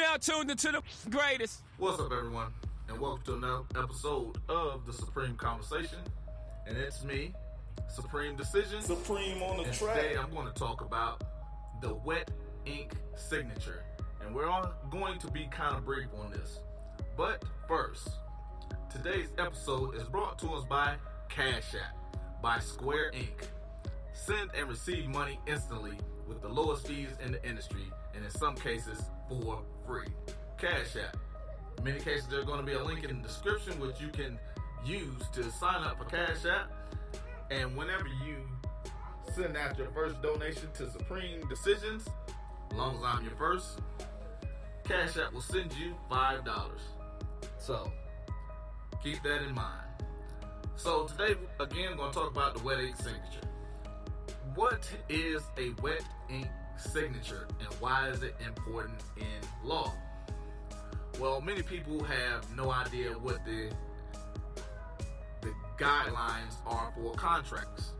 now tuned into the greatest. What's up, everyone, and welcome to another episode of the Supreme Conversation. And it's me, Supreme Decision. Supreme on the and track. Today I'm going to talk about the wet ink signature. And we're all going to be kind of brief on this. But first, today's episode is brought to us by Cash App, by Square Ink. Send and receive money instantly with the lowest fees in the industry, and in some cases for free. Cash App. In many cases, there's going to be a link in the description which you can use to sign up for Cash App. And whenever you send out your first donation to Supreme Decisions, as long as I'm your first, Cash App will send you $5. So, keep that in mind. So today, again, I'm going to talk about the wet ink signature. What is a wet ink signature and why is it important in law? Well, many people have no idea what the guidelines are for contracts.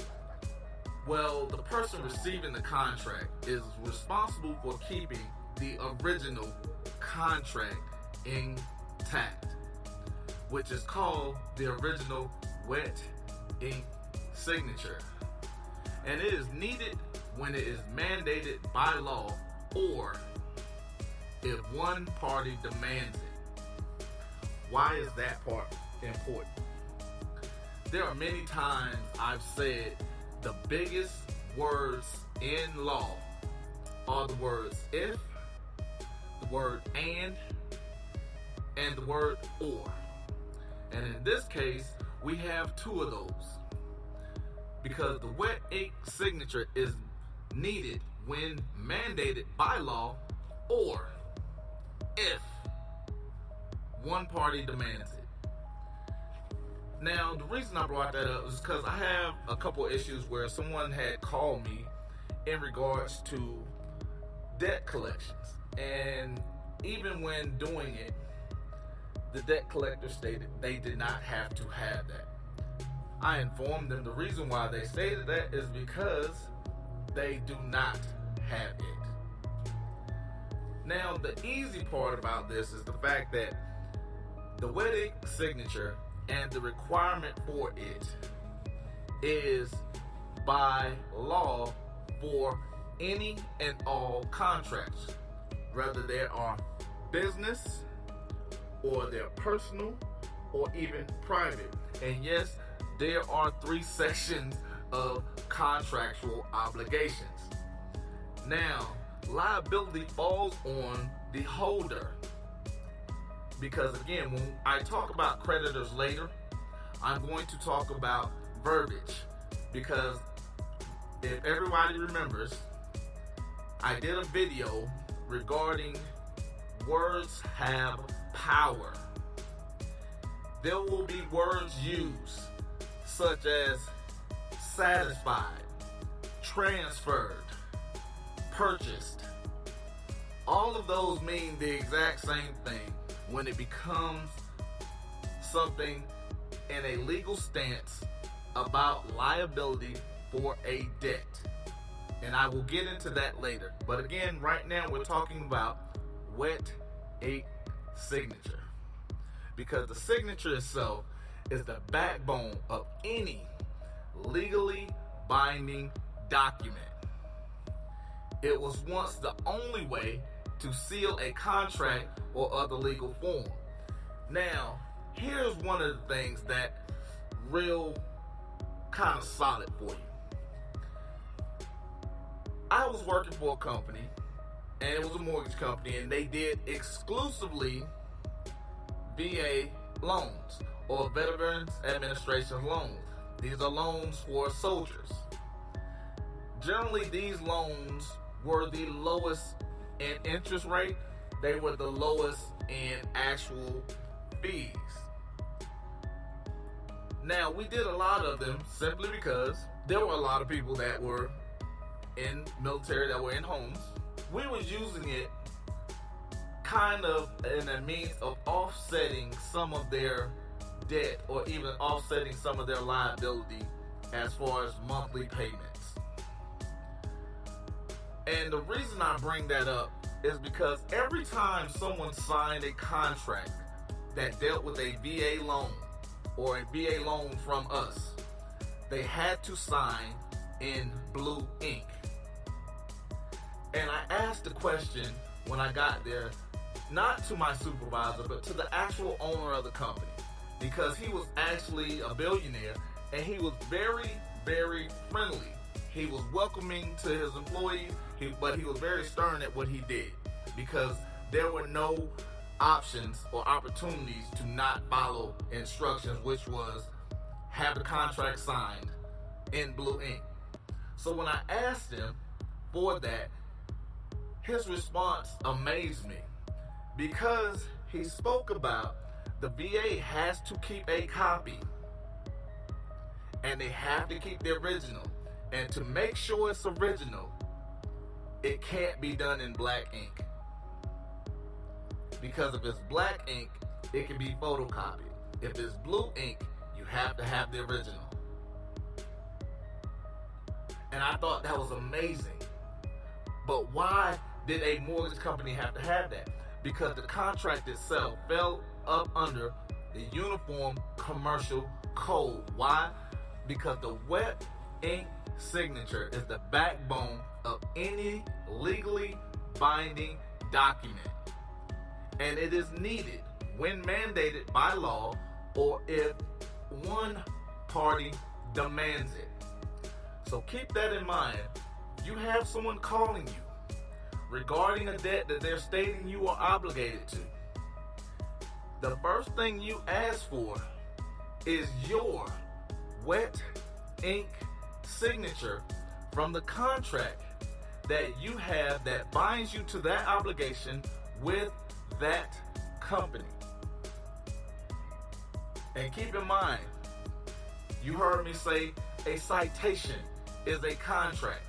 Well, the person receiving the contract is responsible for keeping the original contract intact, which is called the original wet ink signature. And it is needed when it is mandated by law or if one party demands it. Why is that part important? There are many times I've said the biggest words in law are the words if, the word and the word or. And in this case, we have two of those. Because the wet ink signature is needed when mandated by law or if one party demands it. Now, the reason I brought that up is because I have a couple issues where someone had called me in regards to debt collections. And even when doing it, the debt collector stated they did not have to have that. I informed them the reason why they stated that is because they do not have it. Now, the easy part about this is the fact that the wet ink signature and the requirement for it is by law for any and all contracts, whether they are business or they're personal or even private. And yes, there are 3 sections of contractual obligations. Now, liability falls on the holder. Because again, when I talk about creditors later, I'm going to talk about verbiage. Because if everybody remembers, I did a video regarding words have power. There will be words used such as satisfied, transferred, purchased. All of those mean the exact same thing when it becomes something in a legal stance about liability for a debt. And I will get into that later. But again, right now we're talking about wet ink signature. Because the signature itself is the backbone of any legally binding document. It was once the only way to seal a contract or other legal form. Now, here's one of the things that real kind of solid for you. I was working for a company, and it was a mortgage company, and they did exclusively VA loans, or Veterans Administration loans. These are loans for soldiers. Generally, these loans were the lowest in interest rate. They were the lowest in actual fees. Now, we did a lot of them simply because there were a lot of people that were in military, that were in homes. We were using it kind of in a means of offsetting some of their debt or even offsetting some of their liability as far as monthly payments. And the reason I bring that up is because every time someone signed a contract that dealt with a VA loan or a VA loan from us, they had to sign in blue ink. And I asked the question when I got there, not to my supervisor, but to the actual owner of the company, because he was actually a billionaire and he was very, very friendly. He was welcoming to his employees, but he was very stern at what he did, because there were no options or opportunities to not follow instructions, which was have the contract signed in blue ink. So when I asked him for that, his response amazed me, because he spoke about the VA has to keep a copy and they have to keep the original. And to make sure it's original, it can't be done in black ink. Because if it's black ink, it can be photocopied. If it's blue ink, you have to have the original. And I thought that was amazing. But why did a mortgage company have to have that? Because the contract itself fell up under the Uniform Commercial Code. Why? Because the wet ink signature is the backbone of any legally binding document, and it is needed when mandated by law or if one party demands it. So keep that in mind. You have someone calling you regarding a debt that they're stating you are obligated to. The first thing you ask for is your wet ink signature from the contract that you have that binds you to that obligation with that company. And keep in mind, you heard me say a citation is a contract.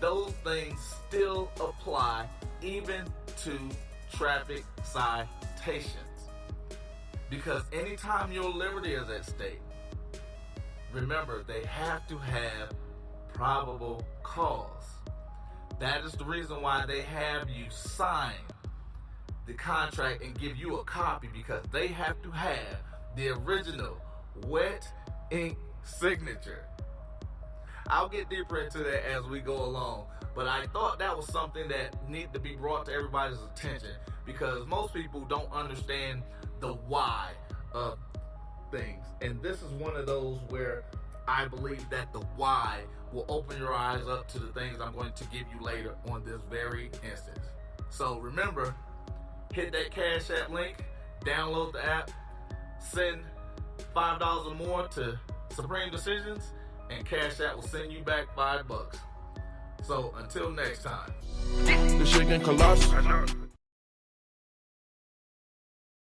Those things still apply even to traffic citations. Because anytime your liberty is at stake, remember, they have to have probable cause. That is the reason why they have you sign the contract and give you a copy, because they have to have the original wet ink signature. I'll get deeper into that as we go along, but I thought that was something that needed to be brought to everybody's attention, because most people don't understand the why of things. And this is one of those where I believe that the why will open your eyes up to the things I'm going to give you later on this very instance. So remember, hit that Cash App link, download the app, send $5 or more to Supreme Decisions, and Cash App will send you back $5. So until next time. The shaking colossus.